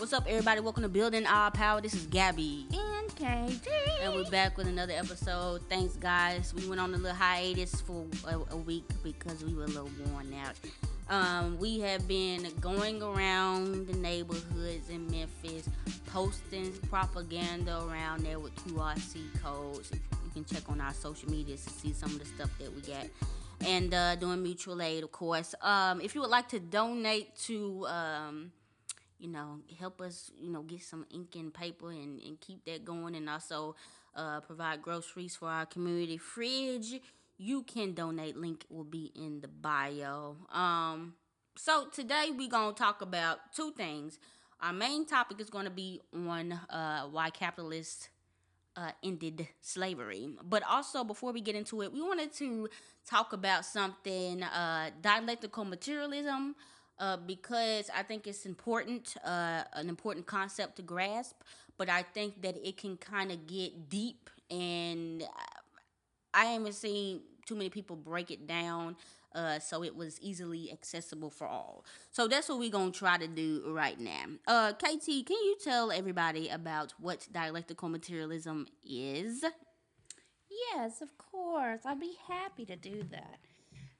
What's up, everybody? Welcome to Building Our Power. This is Gabby. And Katie. And we're back with another episode. Thanks, guys. We went on a little hiatus for a week because we were a little worn out. We have been going around the neighborhoods in Memphis, posting propaganda around there with QRC codes. You can check on our social medias to see some of the stuff that we got. And doing mutual aid, of course. If you would like to donate to... help us, get some ink and paper and keep that going, and also provide groceries for our community fridge, you can donate. Link will be in the bio. So today we're going to talk about two things. Our main topic is going to be on why capitalists ended slavery. But also, before we get into it, we wanted to talk about something, dialectical materialism, because I think it's important, an important concept to grasp, but I think that it can kind of get deep, and I haven't seen too many people break it down, so it was easily accessible for all. So that's what we're going to try to do right now. KT, can you tell everybody about what dialectical materialism is? Yes, of course. I'd be happy to do that.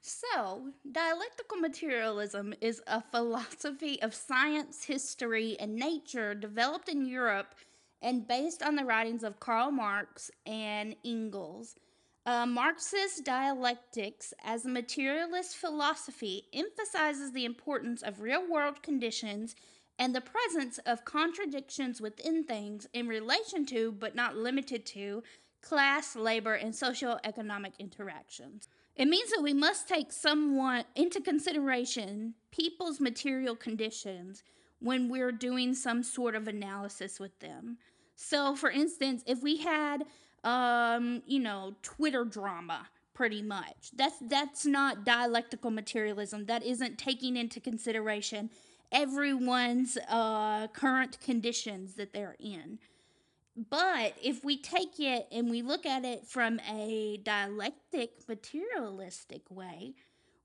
So, dialectical materialism is a philosophy of science, history, and nature developed in Europe and based on the writings of Karl Marx and Engels. Marxist dialectics, as a materialist philosophy, emphasizes the importance of real-world conditions and the presence of contradictions within things in relation to, but not limited to, class, labor, and socio-economic interactions. It means that we must take somewhat into consideration people's material conditions when we're doing some sort of analysis with them. So, for instance, if we had, Twitter drama, pretty much, that's not dialectical materialism. That isn't taking into consideration everyone's current conditions that they're in. But if we take it and we look at it from a dialectic, materialistic way,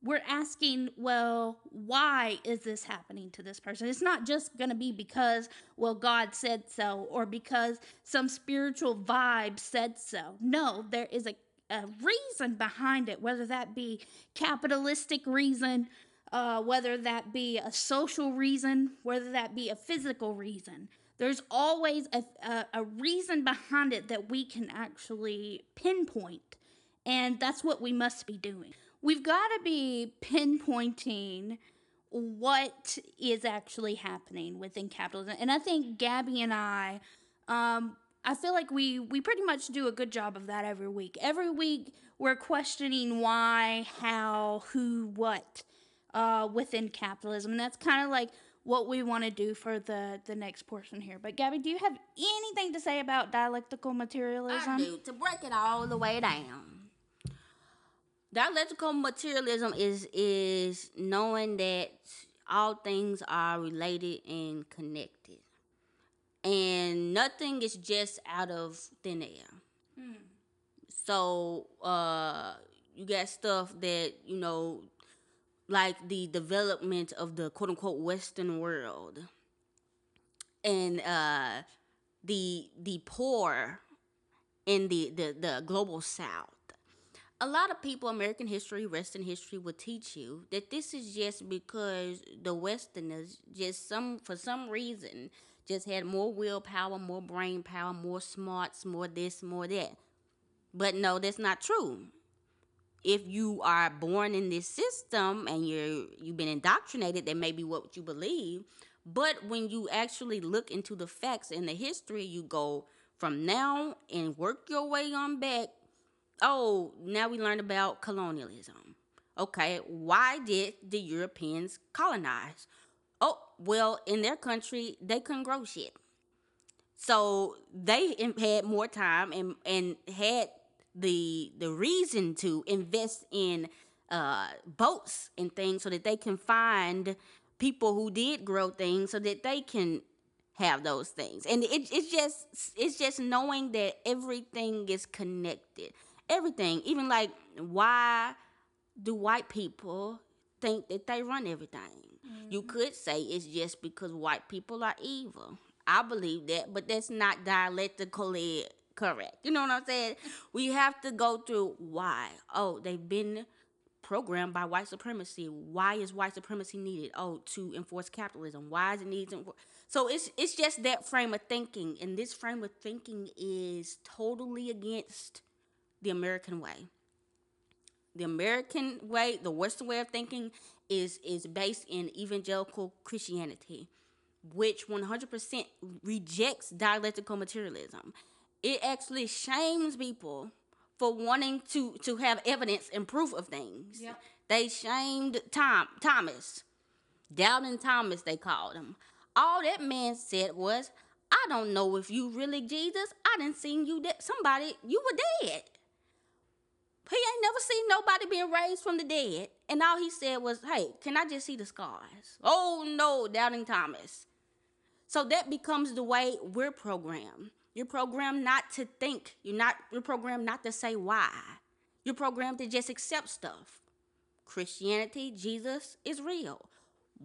we're asking, well, why is this happening to this person? It's not just going to be because, well, God said so, or because some spiritual vibe said so. No, there is a reason behind it, whether that be capitalistic reason, whether that be a social reason, whether that be a physical reason. There's always a reason behind it that we can actually pinpoint, and that's what we must be doing. We've got to be pinpointing what is actually happening within capitalism, and I think Gabby and I feel like we pretty much do a good job of that every week. Every week we're questioning why, how, who, what within capitalism, and that's kind of like what we want to do for the next portion here. But Gabby, do you have anything to say about dialectical materialism? I do. To break it all the way down, dialectical materialism is knowing that all things are related and connected, and nothing is just out of thin air. So you got stuff that like the development of the quote-unquote Western world, and the poor in the global South. A lot of people, American history, Western history, will teach you that this is just because the Westerners for some reason just had more willpower, more brain power, more smarts, more this, more that. But no, that's not true. If you are born in this system and you've been indoctrinated, that may be what you believe. But when you actually look into the facts and the history, you go from now and work your way on back. Oh, now we learned about colonialism. Okay, why did the Europeans colonize? Oh, well, in their country, they couldn't grow shit. So they had more time and had the reason to invest in boats and things so that they can find people who did grow things so that they can have those things. And it's just knowing that everything is connected. Everything, even like, why do white people think that they run everything? You Mm-hmm. could say it's just because white people are evil. I believe that, but that's not dialectically correct. You know what I'm saying? We have to go through why. Oh, they've been programmed by white supremacy. Why is white supremacy needed? Oh, to enforce capitalism. Why is it needed to enforce? So it's just that frame of thinking, and this frame of thinking is totally against the American way. The American way, the Western way of thinking, is based in evangelical Christianity, which 100% rejects dialectical materialism. It actually shames people for wanting to have evidence and proof of things. Yep. They shamed Thomas, doubting Thomas. They called him. All that man said was, "I don't know if you really Jesus. I didn't seen you that somebody you were dead." He ain't never seen nobody being raised from the dead. And all he said was, "Hey, can I just see the scars?" Oh no, doubting Thomas. So that becomes the way we're programmed. You're programmed not to think. You're programmed not to say why. You're programmed to just accept stuff. Christianity, Jesus is real.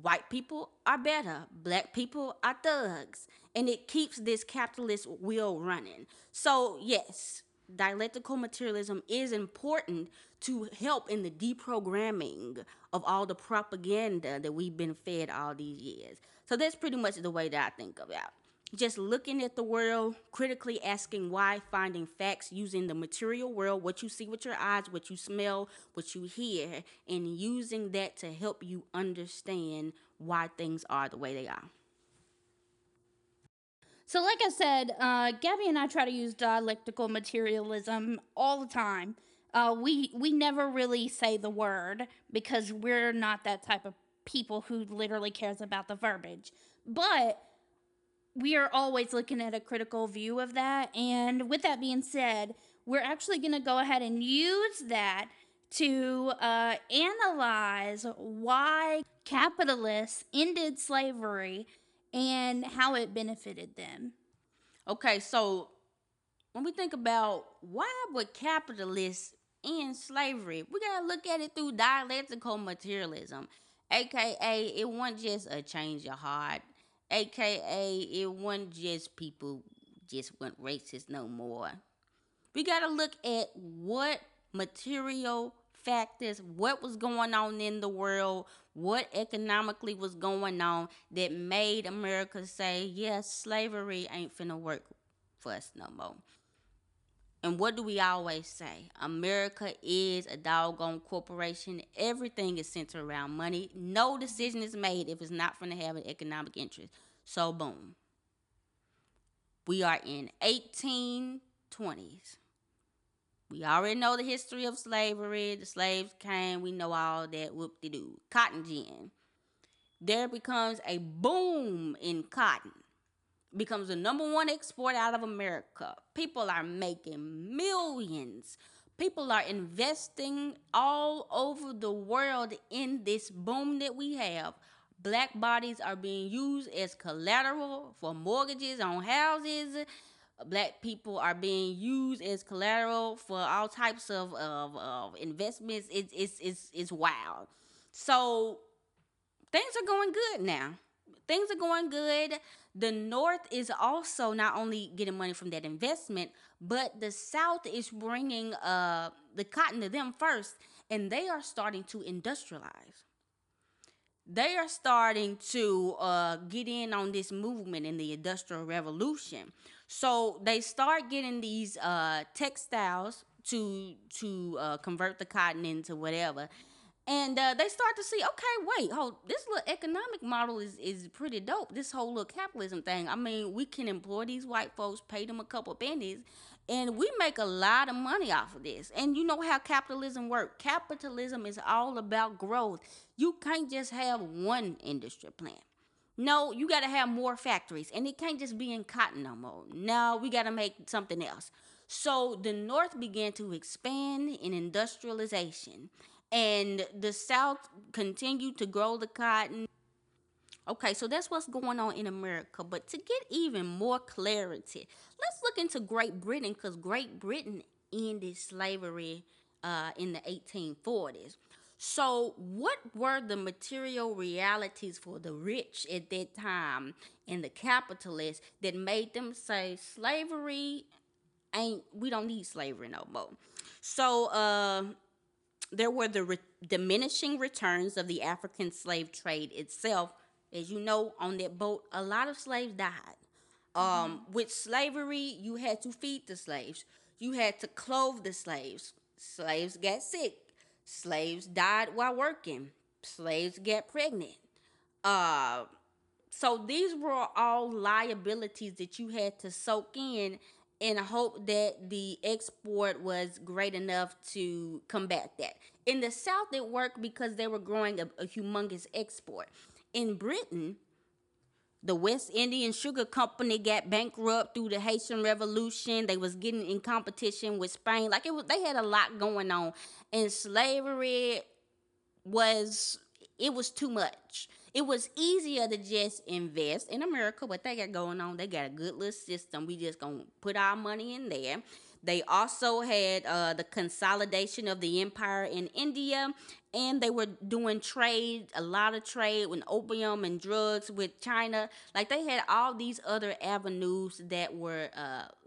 White people are better. Black people are thugs. And it keeps this capitalist wheel running. So, yes, dialectical materialism is important to help in the deprogramming of all the propaganda that we've been fed all these years. So that's pretty much the way that I think about just looking at the world, critically asking why, finding facts using the material world, what you see with your eyes, what you smell, what you hear, and using that to help you understand why things are the way they are. So, like I said, Gabby and I try to use dialectical materialism all the time. We never really say the word because we're not that type of people who literally cares about the verbiage. But we are always looking at a critical view of that. And with that being said, we're actually going to go ahead and use that to analyze why capitalists ended slavery and how it benefited them. Okay, so when we think about why would capitalists end slavery, we gotta look at it through dialectical materialism, aka it wasn't just a change of heart, aka it wasn't just people just weren't racist no more. We got to look at what material factors, what was going on in the world, what economically was going on that made America say, yes, slavery ain't finna work for us no more. And what do we always say? America is a doggone corporation. Everything is centered around money. No decision is made if it's not going to have an economic interest. So, boom. We are in 1820s. We already know the history of slavery. The slaves came. We know all that. Whoop-de-doo. Cotton gin. There becomes a boom in cotton. Becomes the number one export out of America. People are making millions. People are investing all over the world in this boom that we have. Black bodies are being used as collateral for mortgages on houses. Black people are being used as collateral for all types of investments. It's wild. So things are going good now. Things are going good. The North is also not only getting money from that investment, but the South is bringing the cotton to them first, and they are starting to industrialize. They are starting to get in on this movement in the Industrial Revolution. So they start getting these textiles to convert the cotton into whatever. And they start to see, okay, wait, hold, this little economic model is pretty dope. This whole little capitalism thing. I mean, we can employ these white folks, pay them a couple pennies, and we make a lot of money off of this. And you know how capitalism works. Capitalism is all about growth. You can't just have one industry plant. No, you got to have more factories, and it can't just be in cotton no more. No, we got to make something else. So the North began to expand in industrialization, and the South continued to grow the cotton. Okay, so that's what's going on in America. But to get even more clarity, let's look into Great Britain because Great Britain ended slavery in the 1840s. So, what were the material realities for the rich at that time and the capitalists that made them say slavery ain't, we don't need slavery no more? So, there were the diminishing returns of the African slave trade itself. As you know, on that boat, a lot of slaves died. With slavery, you had to feed the slaves, you had to clothe the slaves. Slaves got sick, slaves died while working, slaves got pregnant. Uh, so these were all liabilities that you had to soak in hope that the export was great enough to combat that. In the South, it worked because they were growing a humongous export. In Britain, the West Indian Sugar Company got bankrupt through the Haitian Revolution. They was getting in competition with Spain. Like it was, they had a lot going on, and slavery was, it was too much. It was easier to just invest in America. What they got going on, they got a good little system. We just gonna put our money in there. They also had the consolidation of the empire in India, and they were doing trade, a lot of trade with opium and drugs with China. Like they had all these other avenues that were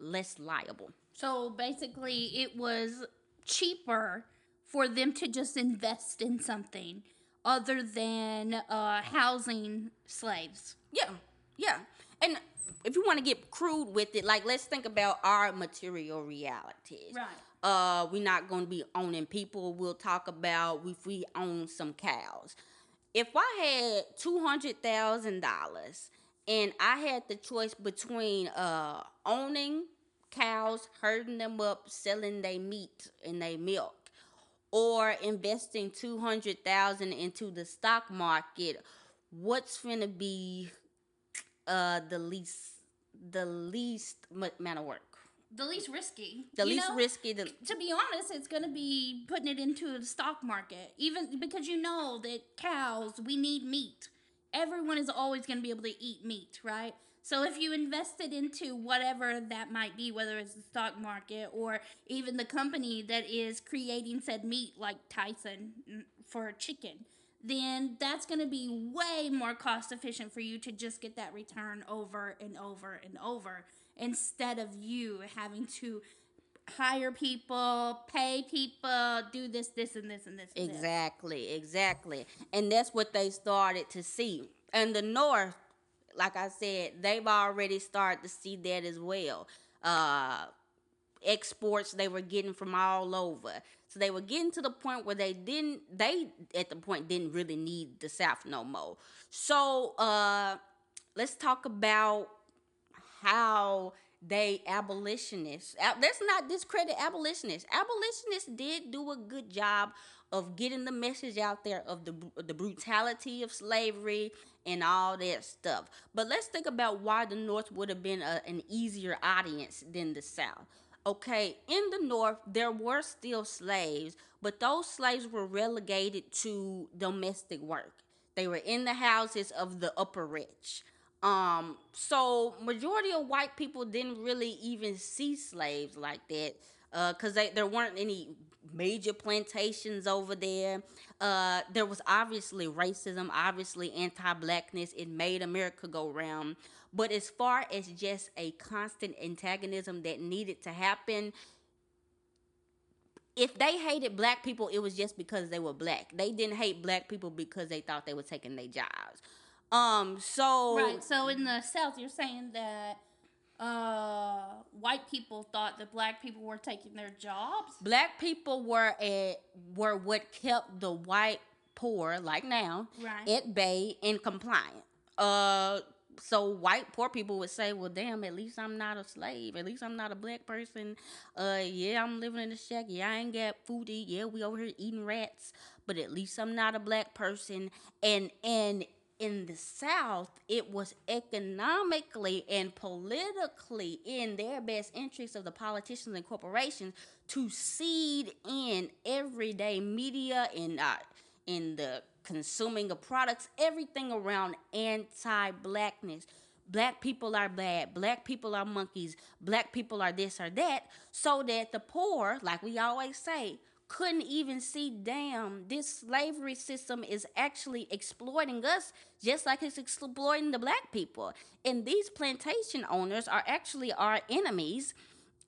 less liable. So basically, it was cheaper for them to just invest in something other than housing slaves. Yeah, yeah. And if you want to get crude with it, like let's think about our material realities. Right. We're not going to be owning people. We'll talk about if we own some cows. If I had $200,000 and I had the choice between owning cows, herding them up, selling their meat and their milk, or investing 200,000 into the stock market, what's gonna be the least amount of work, The least risky. the least risky? To be honest, it's going to be putting it into the stock market. Even because you know that cows, we need meat. Everyone is always going to be able to eat meat, right? So if you invested into whatever that might be, whether it's the stock market or even the company that is creating said meat, like Tyson for chicken, then that's going to be way more cost efficient for you to just get that return over and over and over instead of you having to hire people, pay people, do this, this, and this, and this. And Exactly, exactly. And that's what they started to see. And the North, like I said, they've already started to see that as well. Exports they were getting from all over. So they were getting to the point where they at the point didn't really need the South no more. So let's talk about how they abolitionists. Let's not discredit abolitionists. Abolitionists did do a good job of getting the message out there of the brutality of slavery and all that stuff. But let's think about why the North would have been an easier audience than the South. Okay, in the North, there were still slaves, but those slaves were relegated to domestic work. They were in the houses of the upper rich. So majority of white people didn't really even see slaves like that, because there weren't any major plantations over there. There was obviously racism, obviously anti-blackness. It made America go round. But as far as just a constant antagonism that needed to happen, if they hated black people, it was just because they were black. They didn't hate black people because they thought they were taking their jobs. So right. So in the South, you're saying that white people thought that black people were taking their jobs. Black people were what kept the white poor, like now, right, at bay and compliant. So white poor people would say, "Well, damn, at least I'm not a slave. At least I'm not a black person. Yeah, I'm living in a shack. Yeah, I ain't got food to eat. Yeah, we over here eating rats. But at least I'm not a black person." And in the South, it was economically and politically in their best interest of the politicians and corporations to seed in everyday media and in the consuming of products, everything around anti-blackness. Black people are bad. Black people are monkeys. Black people are this or that. So that the poor, like we always say, couldn't even see, damn, this slavery system is actually exploiting us just like it's exploiting the black people. And these plantation owners are actually our enemies,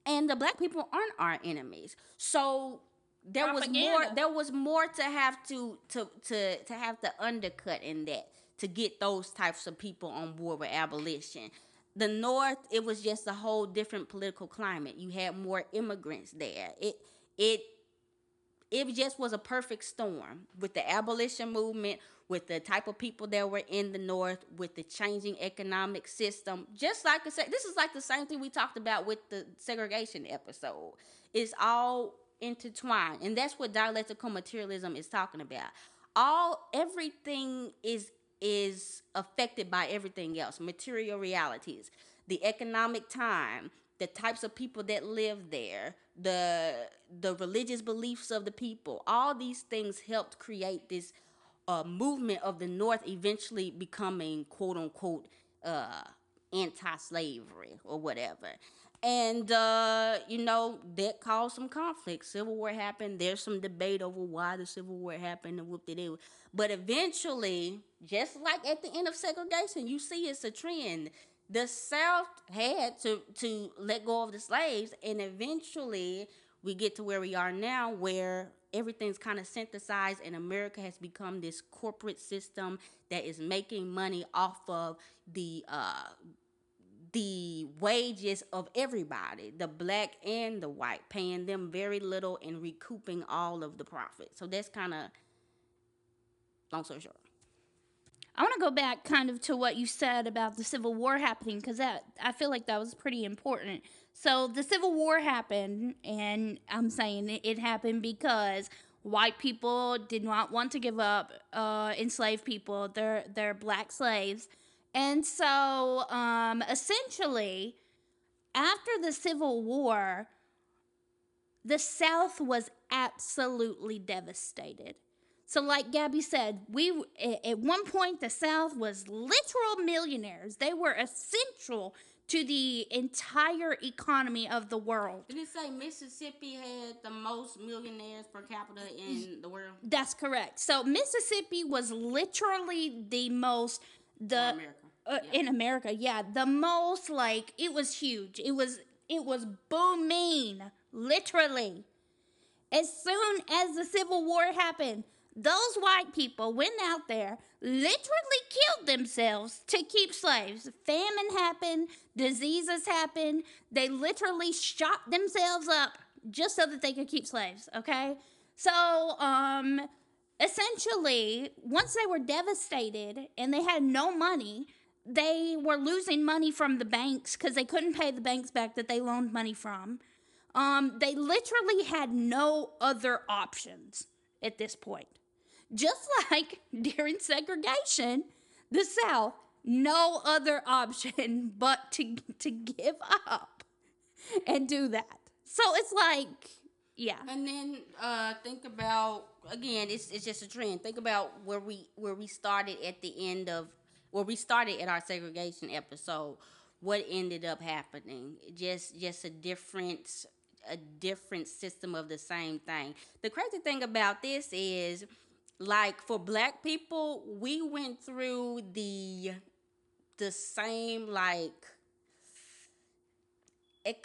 and the black people aren't our enemies. So Propaganda. there was more to have to have the undercut in that to get those types of people on board with abolition. The North, it was just a whole different political climate. You had more immigrants there. It it just was a perfect storm with the abolition movement, with the type of people that were in the North, with the changing economic system. Just like I said, this is like the same thing we talked about with the segregation episode. It's all intertwined, and that's what dialectical materialism is talking about. Everything is affected by everything else. Material realities, the economic time, the types of people that live there, the religious beliefs of the people. All these things helped create this movement of the North eventually becoming quote unquote anti-slavery or whatever. And that caused some conflict. Civil War happened. There's some debate over why the Civil War happened and whoop-de-doo. But eventually, just like at the end of segregation, you see it's a trend. The South had to let go of the slaves, and eventually we get to where we are now, where everything's kind of synthesized, and America has become this corporate system that is making money off of the wages of everybody, the black and the white, paying them very little and recouping all of the profit. So that's kind of long story short. I want to go back kind of to what you said about the Civil War happening, because that I feel like that was pretty important. So the Civil War happened, and I'm saying it happened because white people did not want to give up enslaved people, their black slaves, and so essentially after the Civil War, the South was absolutely devastated. So, like Gabby said, we at one point the South was literal millionaires. They were essential to the entire economy of the world. Did it say Mississippi had the most millionaires per capita in the world? That's correct. So Mississippi was literally the most America. in America, yeah, the most, like, it was huge. It was booming, literally. As soon as the Civil War happened, those white people went out there, literally killed themselves to keep slaves. Famine happened, diseases happened. They literally shot themselves up just so that they could keep slaves, okay? So, essentially, once they were devastated and they had no money, they were losing money from the banks because they couldn't pay the banks back that they loaned money from. They literally had no other options at this point. Just like during segregation, the South, no other option but to give up and do that. So it's like, yeah. And then think about, again, it's just a trend. Think about where we started at the end of where we started at our segregation episode. What ended up happening? Just a different system of the same thing. The crazy thing about this is, like, for black people, we went through the same, like,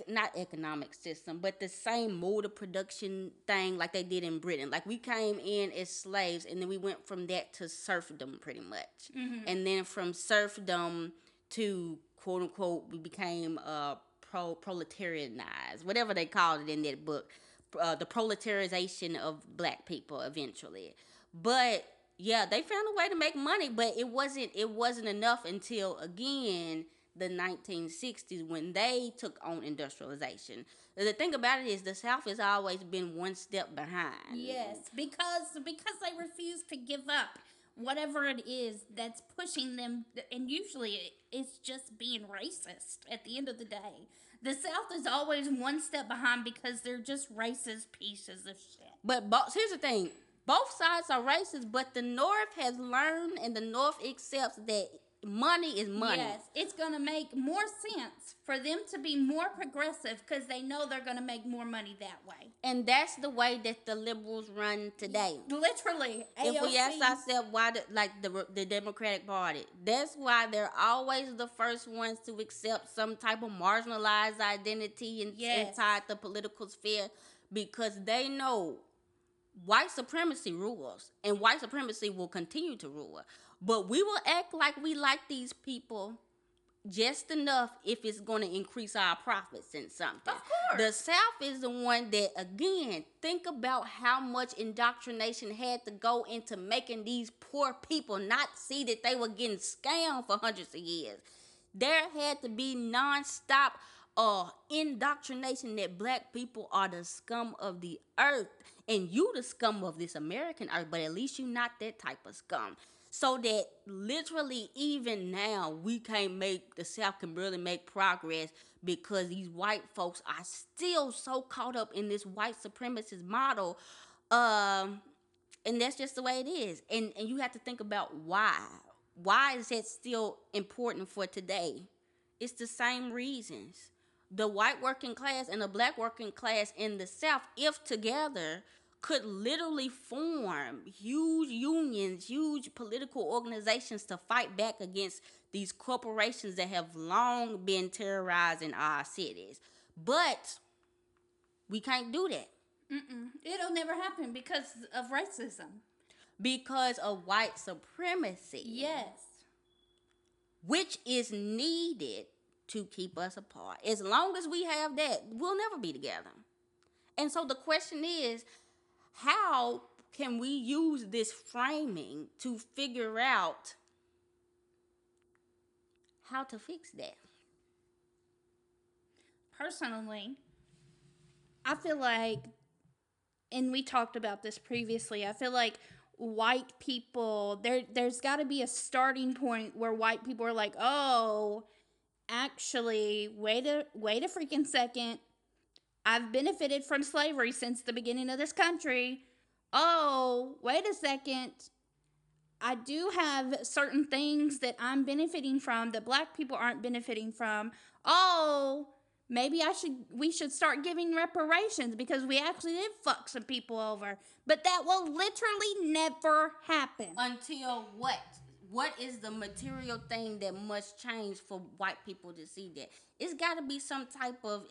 not economic system, but the same mode of production thing like they did in Britain. Like, we came in as slaves, and then we went from that to serfdom, pretty much. Mm-hmm. And then from serfdom to, quote unquote, we became proletarianized, whatever they called it in that book, the proletarization of black people eventually. But yeah, they found a way to make money, but it wasn't enough until, again, the 1960s, when they took on industrialization. The thing about it is, the South has always been one step behind. Yes, because they refuse to give up whatever it is that's pushing them, and usually it's just being racist at the end of the day. The South is always one step behind because they're just racist pieces of shit. But here's the thing. Both sides are racist, but the North has learned, and the North accepts that money is money. Yes, it's going to make more sense for them to be more progressive because they know they're going to make more money that way. And that's the way that the liberals run today. Literally, If we ask AOC. ourselves why, the Democratic Party, that's why they're always the first ones to accept some type of marginalized identity inside the political sphere, because they know white supremacy rules, and white supremacy will continue to rule. But we will act like we like these people just enough if it's going to increase our profits in something. Of course. The South is the one that, again, think about how much indoctrination had to go into making these poor people not see that they were getting scammed for hundreds of years. There had to be nonstop indoctrination that black people are the scum of the earth, and you the scum of this American earth, but at least you not that type of scum. So that literally even now the South can barely make progress because these white folks are still so caught up in this white supremacist model. And that's just the way it is. And you have to think about why. Why is that still important for today? It's the same reasons. The white working class and the black working class in the South, if together, could literally form huge unions, huge political organizations to fight back against these corporations that have long been terrorizing our cities. But we can't do that. It'll never happen because of racism. Because of white supremacy. Yes. Which is needed to keep us apart. As long as we have that, we'll never be together. And so the question is, how can we use this framing to figure out how to fix that? Personally, I feel like, and we talked about this previously, I feel like white people, there's got to be a starting point where white people are like, oh, actually, wait a freaking second. I've benefited from slavery since the beginning of this country. Oh, wait a second. I do have certain things that I'm benefiting from that black people aren't benefiting from. Oh, maybe we should start giving reparations because we actually did fuck some people over. But that will literally never happen. Until what? What is the material thing that must change for white people to see that? It's got to be some type of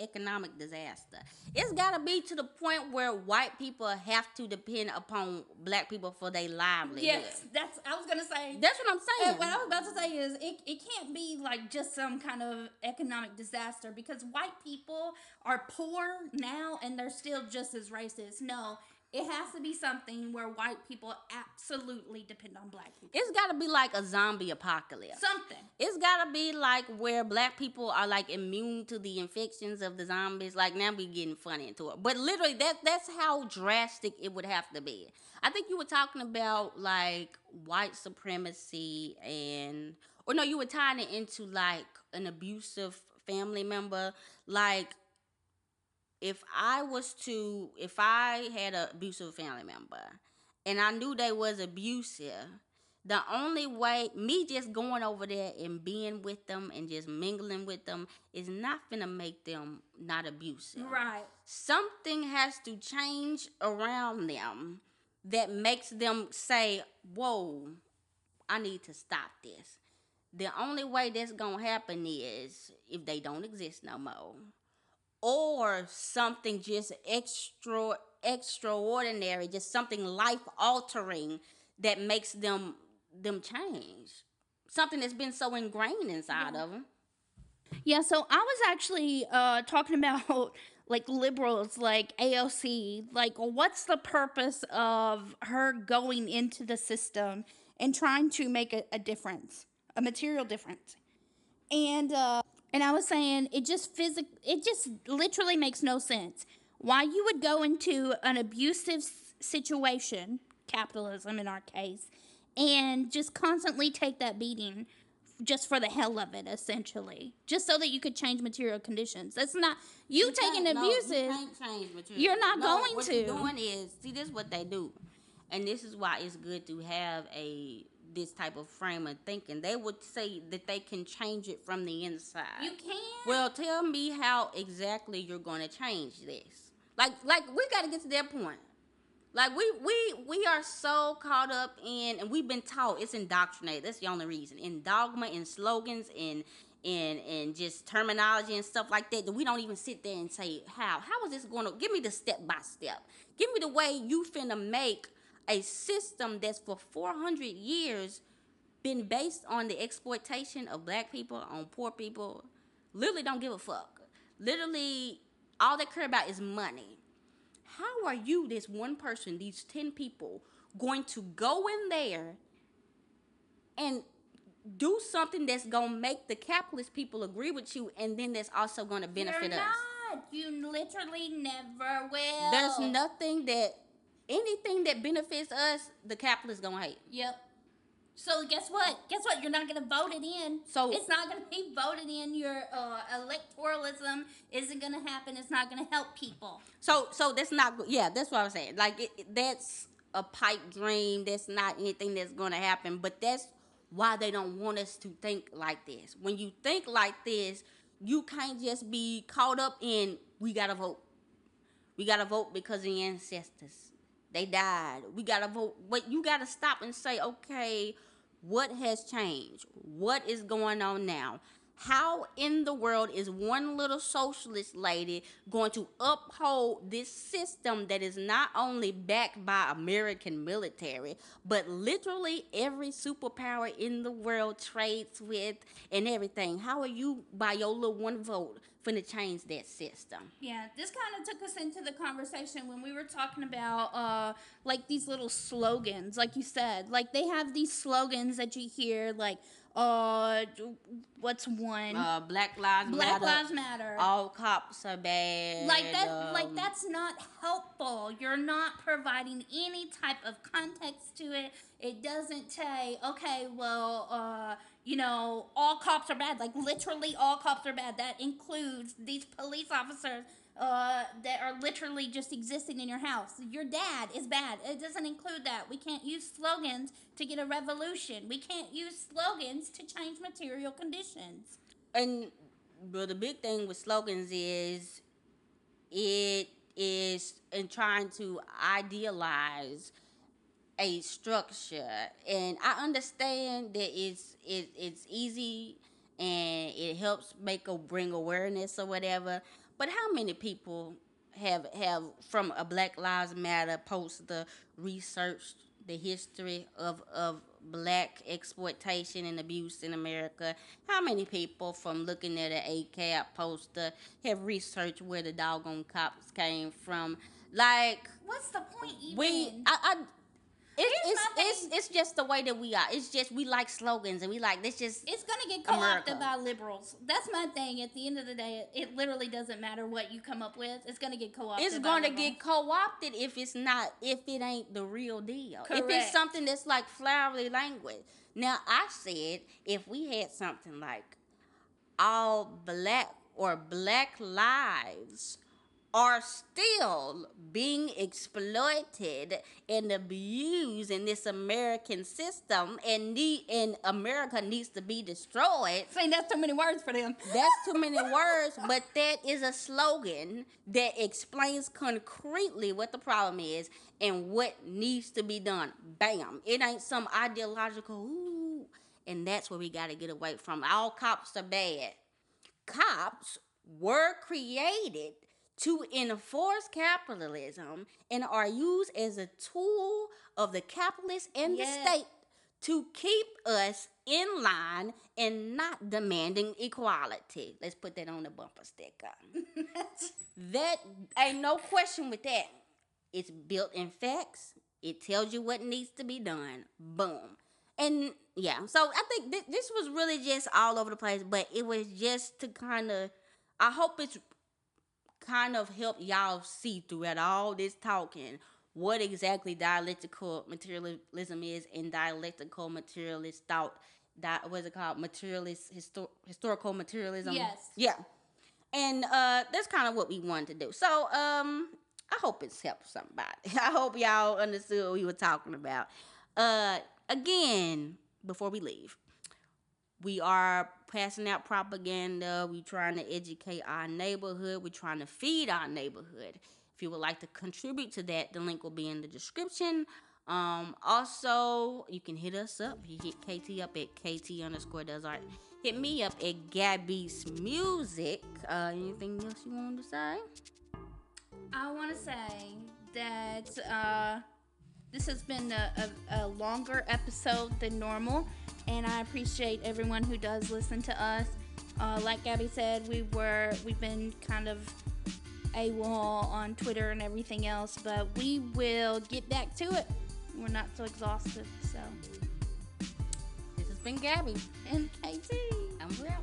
economic disaster. It's got to be to the point where white people have to depend upon black people for their livelihood. Yes, I was going to say. That's what I'm saying. What I was about to say is it can't be like just some kind of economic disaster because white people are poor now and they're still just as racist. No. It has to be something where white people absolutely depend on black people. It's got to be like a zombie apocalypse. Something. It's got to be like where black people are like immune to the infections of the zombies. Like now we getting funny into it. But literally that's how drastic it would have to be. I think you were talking about like white supremacy you were tying it into like an abusive family member. Like, if I had an abusive family member and I knew they was abusive, the only way, me just going over there and being with them and just mingling with them is not finna make them not abusive. Right. Something has to change around them that makes them say, whoa, I need to stop this. The only way that's gonna happen is if they don't exist no more. Or something just extraordinary, just something life-altering that makes them change. Something that's been so ingrained inside of them. Yeah, so I was actually talking about like liberals, like AOC. Like, what's the purpose of her going into the system and trying to make a difference, a material difference? And I was saying it just literally makes no sense. Why you would go into an abusive situation, capitalism in our case, and just constantly take that beating just for the hell of it, essentially. Just so that you could change material conditions. That's not, you taking abusive. You can't change material. You're not going what to. What you're doing is, see, this is what they do. And this is why it's good to have this type of frame of thinking. They would say that they can change it from the inside. You can. Well, tell me how exactly you're going to change this. Like we got to get to that point. Like we are so caught up in, and we've been taught, it's indoctrinated. That's the only reason. In dogma, in slogans, in just terminology and stuff like that we don't even sit there and say how is this going to, give me the step by step. Give me the way you finna make a system that's for 400 years been based on the exploitation of black people, on poor people. Literally don't give a fuck. Literally all they care about is money. How are you, this one person, these 10 people, going to go in there and do something that's going to make the capitalist people agree with you, and then that's also going to benefit us? You're not. You literally never will. There's anything that benefits us, the capitalists going to hate. Yep. So guess what? You're not going to vote it in. So it's not going to be voted in. Your electoralism isn't going to happen. It's not going to help people. So that's not. Yeah, that's what I was saying. Like that's a pipe dream. That's not anything that's going to happen. But that's why they don't want us to think like this. When you think like this, you can't just be caught up in we gotta vote. We gotta vote because of the ancestors. They died. We gotta vote. But you gotta stop and say, okay, what has changed? What is going on now? How in the world is one little socialist lady going to uphold this system that is not only backed by American military, but literally every superpower in the world trades with and everything? How are you, by your little one vote, finna change that system? Yeah, this kind of took us into the conversation when we were talking about like these little slogans, like you said. Like they have these slogans that you hear, like what's one? Black Lives Matter. Black Lives Matter. All cops are bad. Like that. Like that's not helpful. You're not providing any type of context to it. It doesn't say, okay, well, all cops are bad. Like literally, all cops are bad. That includes these police officers that are literally just existing in your house. Your dad is bad. It doesn't include that. We can't use slogans to get a revolution. We can't use slogans to change material conditions. And but the big thing with slogans is it is in trying to idealize a structure. And I understand that it's easy and it helps bring awareness or whatever. But how many people have from a Black Lives Matter poster researched the history of black exploitation and abuse in America? How many people from looking at an ACAB poster have researched where the doggone cops came from? Like, what's the point even? It's just the way that we are. It's just we like slogans and we like this. Just it's gonna get co-opted by liberals. That's my thing. At the end of the day, it literally doesn't matter what you come up with. It's gonna get co-opted. It's gonna get co-opted if it ain't the real deal. Correct. If it's something that's like flowery language. Now I said if we had something like all black or black lives are still being exploited and abused in this American system, and America needs to be destroyed. Saying that's too many words for them. That's too many words, but that is a slogan that explains concretely what the problem is and what needs to be done. Bam. It ain't some ideological, ooh, and that's where we got to get away from. All cops are bad. Cops were created to enforce capitalism and are used as a tool of the capitalists and the state to keep us in line and not demanding equality. Let's put that on the bumper sticker. That ain't no question with that. It's built in facts. It tells you what needs to be done. Boom. And yeah, so I think this was really just all over the place, but it was just to kind of, I hope it's kind of help y'all see throughout all this talking what exactly dialectical materialism is and dialectical materialist thought. What is it called? Historical materialism. Yes. Yeah. And that's kind of what we wanted to do. So I hope it's helped somebody. I hope y'all understood what we were talking about. Again, before we leave. We are passing out propaganda. We're trying to educate our neighborhood. We're trying to feed our neighborhood. If you would like to contribute to that, the link will be in the description. Also, you can hit us up. You hit KT up at KT underscore does art. Hit me up at Gabby's Music. Anything else you want to say? I want to say that this has been a longer episode than normal, and I appreciate everyone who does listen to us. Like Gabby said, we've been kind of AWOL on Twitter and everything else, but we will get back to it. We're not so exhaustive. So this has been Gabby and KT. and we're out.